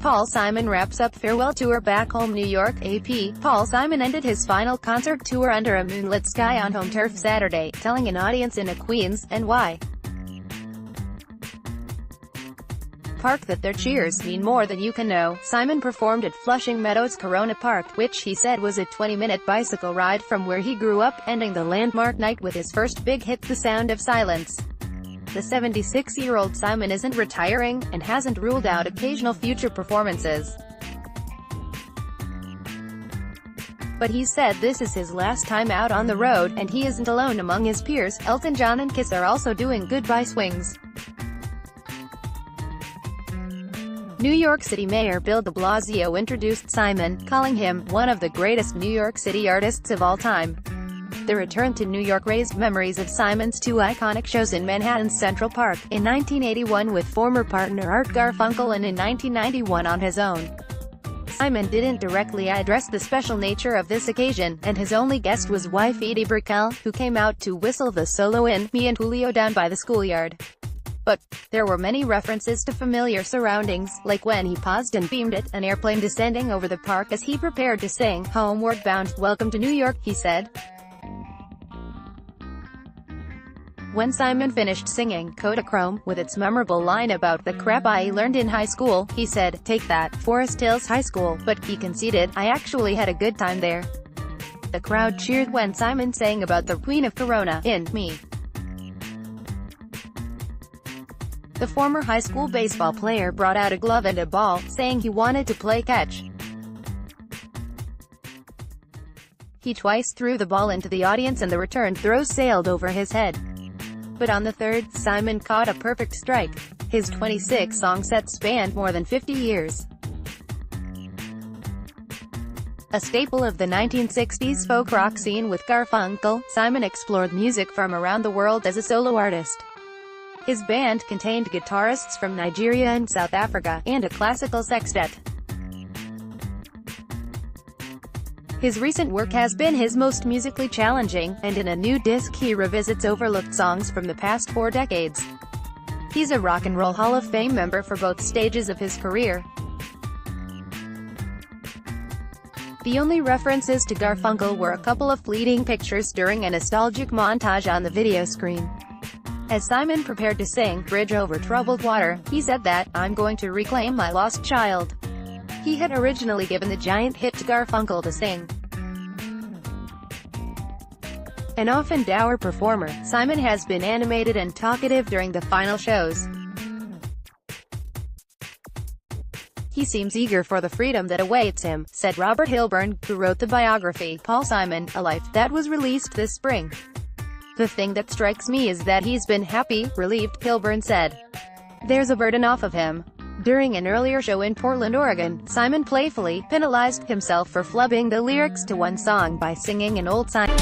Paul Simon wraps up farewell tour back home New York. AP. Paul Simon ended his final concert tour under a moonlit sky on home turf Saturday, telling an audience in a Queens, NY Park that their cheers mean more than you can know. Simon performed at Flushing Meadows Corona Park, which he said was a 20-minute bicycle ride from where he grew up, ending the landmark night with his first big hit, The Sound of Silence. The 76-year-old Simon isn't retiring, and hasn't ruled out occasional future performances. But he said this is his last time out on the road, and he isn't alone among his peers. Elton John and Kiss are also doing goodbye swings. New York City Mayor Bill de Blasio introduced Simon, calling him one of the greatest New York City artists of all time. The return to New York raised memories of Simon's two iconic shows in Manhattan's Central Park, in 1981 with former partner Art Garfunkel and in 1991 on his own. Simon didn't directly address the special nature of this occasion, and his only guest was wife Edie Brickell, who came out to whistle the solo in Me and Julio down by the schoolyard. But there were many references to familiar surroundings, like when he paused and beamed at an airplane descending over the park as he prepared to sing Homeward Bound. "Welcome to New York," he said. When Simon finished singing Kodachrome, with its memorable line about the crap I learned in high school, he said, "Take that, Forest Hills High School," but he conceded, "I actually had a good time there." The crowd cheered when Simon sang about the Queen of Corona in Me. The former high school baseball player brought out a glove and a ball, saying he wanted to play catch. He twice threw the ball into the audience and the return throw sailed over his head. But on the third, Simon caught a perfect strike. His 26-song set spanned more than 50 years. A staple of the 1960s folk rock scene with Garfunkel, Simon explored music from around the world as a solo artist. His band contained guitarists from Nigeria and South Africa, and a classical sextet. His recent work has been his most musically challenging, and in a new disc he revisits overlooked songs from the past 4 decades. He's a Rock and Roll Hall of Fame member for both stages of his career. The only references to Garfunkel were a couple of fleeting pictures during a nostalgic montage on the video screen. As Simon prepared to sing Bridge Over Troubled Water, he said that, "I'm going to reclaim my lost child." He had originally given the giant hit to Garfunkel to sing. An often dour performer, Simon has been animated and talkative during the final shows. "He seems eager for the freedom that awaits him," said Robert Hilburn, who wrote the biography, Paul Simon, A Life, that was released this spring. "The thing that strikes me is that he's been happy, relieved," Hilburn said. "There's a burden off of him." During an earlier show in Portland, Oregon, Simon playfully penalized himself for flubbing the lyrics to one song by singing an old Simon